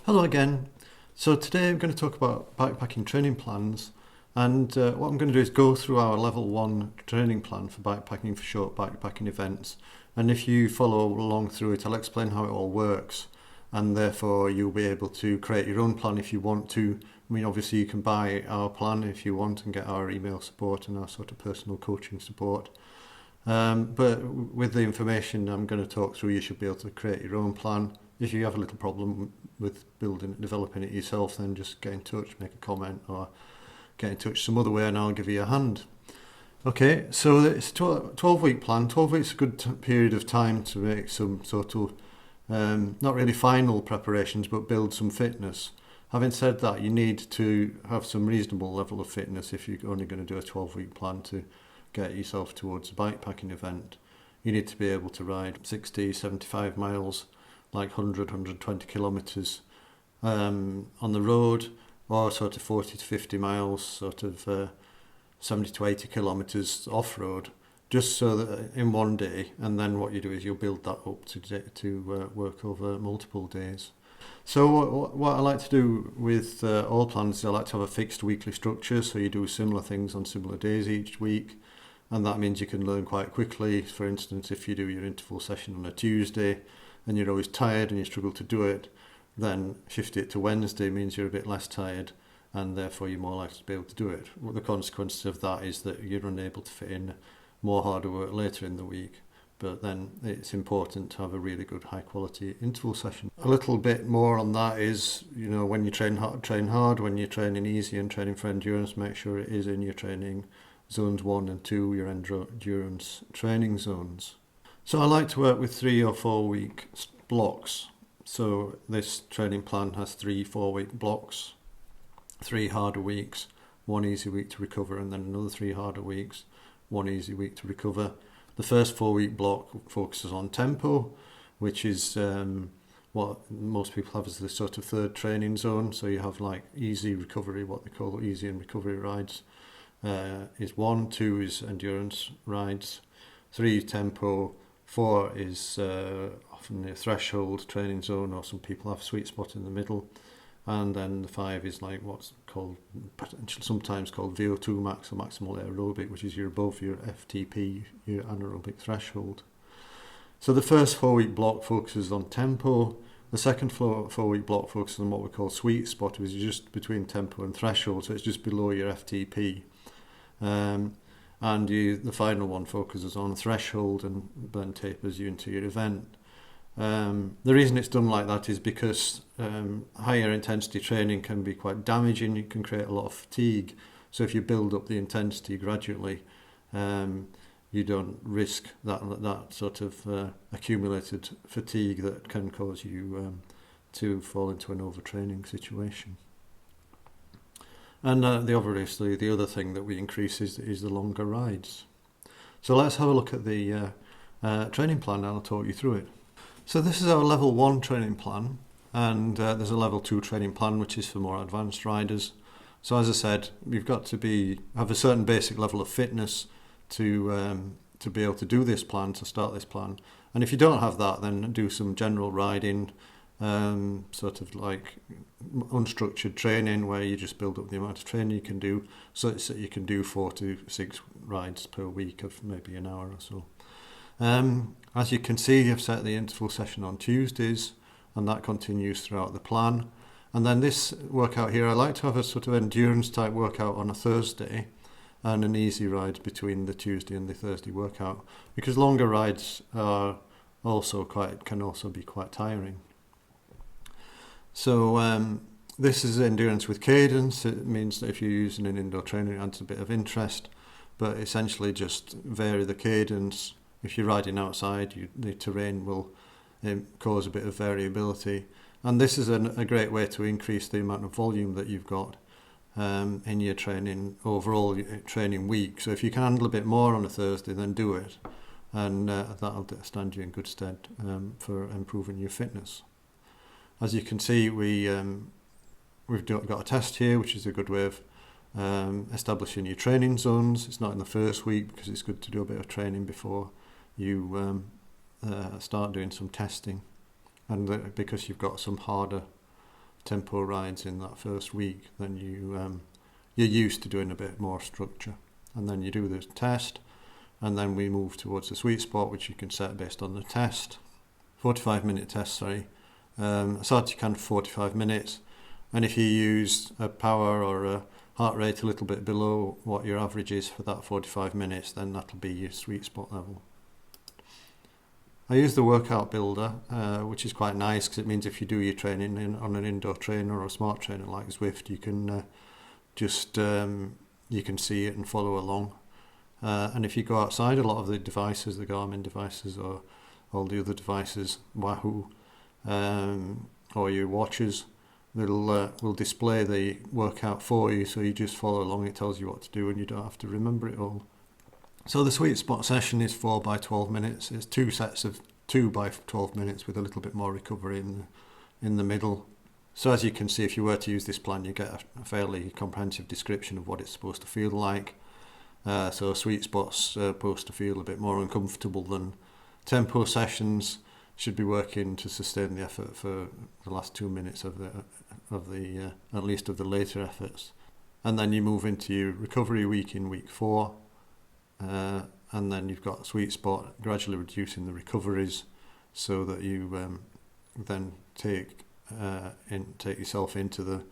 Hello again. So today I'm going to talk about bikepacking training plans, and what I'm going to do is go through our level 1 training plan for bikepacking for short bikepacking events. And if you follow along through it, I'll explain how it all works, and therefore you'll be able to create your own plan if you want to. I mean, obviously you can buy our plan if you want and get our email support and our sort of personal coaching support. But with the information I'm going to talk through, you should be able to create your own plan. If you have a little problem with developing it yourself, then just get in touch, make a comment, or get in touch some other way and I'll give you a hand. Okay, so it's a 12-week plan. 12 weeks is a good period of time to make some sort of, not really final preparations, but build some fitness. Having said that, you need to have some reasonable level of fitness if you're only going to do a 12-week plan to get yourself towards a bikepacking event. You need to be able to ride 60, 75 miles, like 100, 120 kilometres on the road, or sort of 40 to 50 miles, sort of 70 to 80 kilometres off-road, just so that in one day, and then what you do is you'll build that up to work over multiple days. So what I like to do with all plans is I like to have a fixed weekly structure, so you do similar things on similar days each week, and that means you can learn quite quickly. For instance, if you do your interval session on a Tuesday and you're always tired and you struggle to do it, then shift it to Wednesday means you're a bit less tired and therefore you're more likely to be able to do it. Well, the consequence of that is that you're unable to fit in more harder work later in the week, but then it's important to have a really good high quality interval session. A little bit more on that is, when you train hard, when you're training easy and training for endurance, make sure it is in your training zones 1 and 2, your endurance training zones. So I like to work with 3 or 4 week blocks. So this training plan has 3 4-week blocks, 3 harder weeks, 1 easy week to recover, and then another 3 harder weeks, 1 easy week to recover. The first 4-week block focuses on tempo, which is what most people have as the sort of third training zone. So you have like easy recovery, what they call easy and recovery rides, is 1, 2 is endurance rides, 3 tempo, 4 is often the threshold training zone, or some people have a sweet spot in the middle, and then the 5 is like what's called, sometimes called VO2 max or maximal aerobic, which is you're above your FTP, your anaerobic threshold. So the first 4-week block focuses on tempo. The second 4-week block focuses on what we call sweet spot, which is just between tempo and threshold, so it's just below your FTP. And the final one focuses on threshold and then tapers you into your event. The reason it's done like that is because higher intensity training can be quite damaging. You can create a lot of fatigue. So if you build up the intensity gradually, you don't risk that sort of accumulated fatigue that can cause you to fall into an overtraining situation. And obviously the other thing that we increase is the longer rides. So let's have a look at the training plan and I'll talk you through it. So this is our level 1 training plan, and there's a level 2 training plan which is for more advanced riders. So as I said, you've got to have a certain basic level of fitness to be able to do this plan, to start this plan. And if you don't have that, then do some general riding, sort of like unstructured training where you just build up the amount of training you can do, so that you can do 4 to 6 rides per week of maybe an hour or so. As you can see, I've set the interval session on Tuesdays, and that continues throughout the plan. And then this workout here, I like to have a sort of endurance type workout on a Thursday and an easy ride between the Tuesday and the Thursday workout, because longer rides can also be quite tiring. So this is endurance with cadence. It means that if you're using an indoor trainer, it adds a bit of interest, but essentially just vary the cadence. If you're riding outside, the terrain will cause a bit of variability. And this is a great way to increase the amount of volume that you've got in your training, overall training week. So if you can handle a bit more on a Thursday, then do it. And that'll stand you in good stead for improving your fitness. As you can see, we've got a test here, which is a good way of establishing your training zones. It's not in the first week because it's good to do a bit of training before you start doing some testing, and because you've got some harder tempo rides in that first week, then you're used to doing a bit more structure. And then you do the test, and then we move towards the sweet spot, which you can set based on the test. 45-minute test, sorry. Start you can 45 minutes, and if you use a power or a heart rate a little bit below what your average is for that 45 minutes, then that'll be your sweet spot level. I use the workout builder, which is quite nice because it means if you do your training on an indoor trainer or a smart trainer like Zwift, you can you can see it and follow along. And if you go outside, a lot of the devices, the Garmin devices or all the other devices, Wahoo, or your watches, will display the workout for you, so you just follow along. It tells you what to do and you don't have to remember it all. So the sweet spot session is 4 by 12 minutes. It's 2 sets of 2 by 12 minutes with a little bit more recovery in the middle. So as you can see, if you were to use this plan, you get a fairly comprehensive description of what it's supposed to feel like. So sweet spots supposed to feel a bit more uncomfortable than tempo sessions. Should be working to sustain the effort for the last 2 minutes of the at least of the later efforts. And then you move into your recovery week in week 4. And then you've got sweet spot, gradually reducing the recoveries so that you then take yourself into the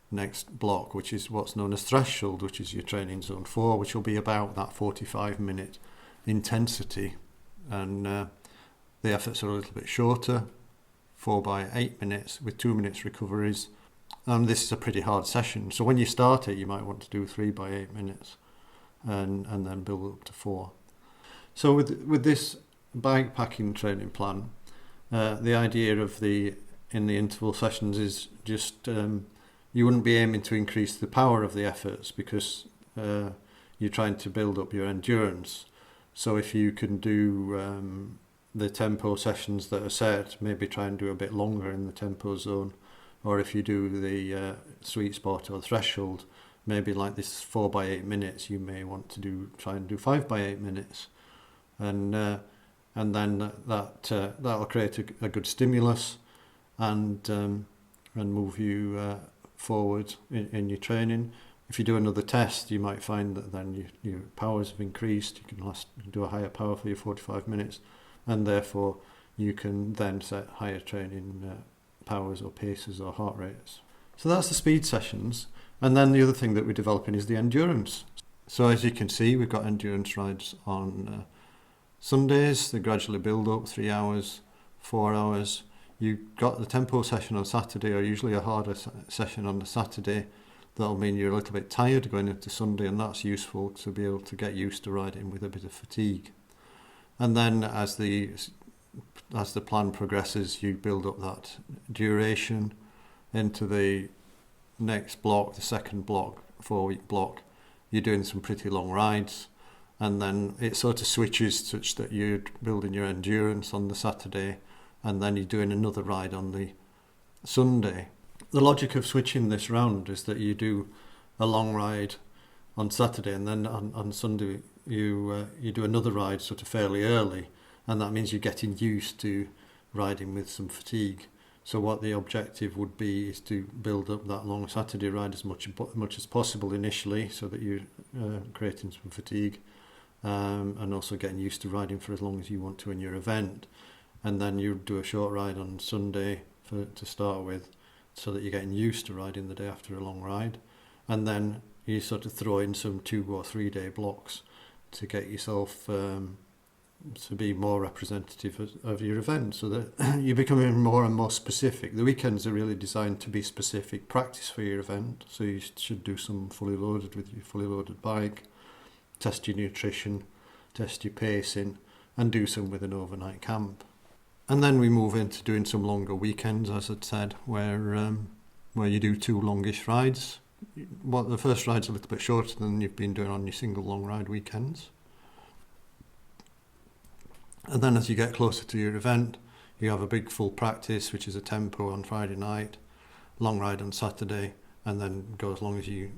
next block, which is what's known as threshold, which is your training zone 4, which will be about that 45-minute intensity. And the efforts are a little bit shorter, 4 by 8 minutes with 2 minutes recoveries. This is a pretty hard session. So when you start it, you might want to do 3 by 8 minutes. And then build up to 4. So with this bikepacking training plan, the idea of in the interval sessions is just you wouldn't be aiming to increase the power of the efforts because you're trying to build up your endurance. So if you can do the tempo sessions that are set, maybe try and do a bit longer in the tempo zone, or if you do the sweet spot or threshold, maybe like this 4 by 8 minutes, you may want to try and do 5 by 8 minutes, and then that'll create a good stimulus and move you forward in your training. If you do another test, you might find that then your powers have increased. You can do a higher power for your 45 minutes, and therefore you can then set higher training powers or paces or heart rates. So that's the speed sessions. And then the other thing that we're developing is the endurance. So as you can see, we've got endurance rides on Sundays. They gradually build up, 3 hours, 4 hours. You've got the tempo session on Saturday, or usually a harder session on the Saturday. That'll mean you're a little bit tired going into Sunday, and that's useful to be able to get used to riding with a bit of fatigue. And then as the plan progresses, you build up that duration into the next block, the second block, 4-week block. You're doing some pretty long rides, and then it sort of switches such that you're building your endurance on the Saturday, and then you're doing another ride on the Sunday. The logic of switching this round is that you do a long ride on Saturday, and then on Sunday you do another ride sort of fairly early, and that means you're getting used to riding with some fatigue. So what the objective would be is to build up that long Saturday ride as much as possible initially, so that you're creating some fatigue, and also getting used to riding for as long as you want to in your event. And then you do a short ride on Sunday to start with, so that you're getting used to riding the day after a long ride. And then you sort of throw in some 2 or 3 day blocks to get yourself to be more representative of your event, so that you're becoming more and more specific. The weekends are really designed to be specific practice for your event, so you should do some fully loaded with your fully loaded bike, test your nutrition, test your pacing, and do some with an overnight camp. And then we move into doing some longer weekends, as I'd said, where you do 2 longish rides. Well, the first ride's a little bit shorter than you've been doing on your single long ride weekends. And then as you get closer to your event, you have a big full practice, which is a tempo on Friday night, long ride on Saturday, and then go as long as you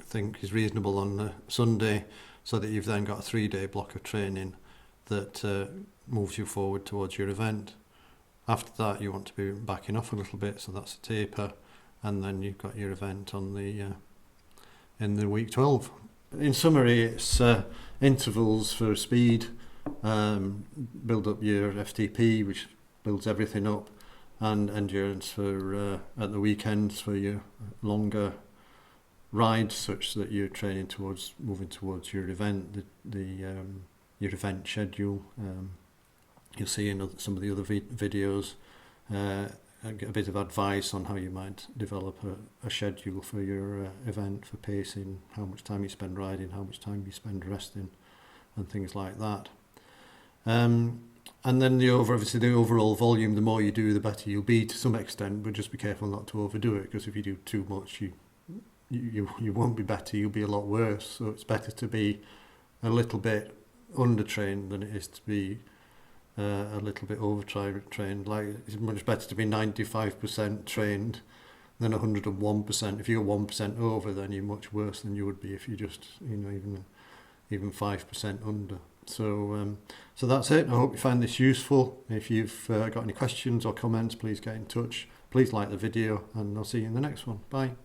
think is reasonable on the Sunday, so that you've then got a 3-day block of training that moves you forward towards your event. After that, you want to be backing off a little bit, so that's a taper, and then you've got your event on the in the week 12. In summary, it's intervals for speed, build up your FTP, which builds everything up, and endurance for at the weekends for your longer rides, such that you're training towards moving towards your event, your event schedule. You'll see in some of the other videos get a bit of advice on how you might develop a schedule for your event, for pacing, how much time you spend riding, how much time you spend resting, and things like that. And then the overall volume, the more you do, the better you'll be to some extent, but just be careful not to overdo it, because if you do too much, you won't be better, you'll be a lot worse. So it's better to be a little bit under-trained than it is to be a little bit over-trained. Like, it's much better to be 95% trained than 101%. If you're 1% over, then you're much worse than you would be if you just, even 5% under. So that's it. I hope you find this useful. If you've got any questions or comments, please get in touch. Please like the video, and I'll see you in the next one. Bye.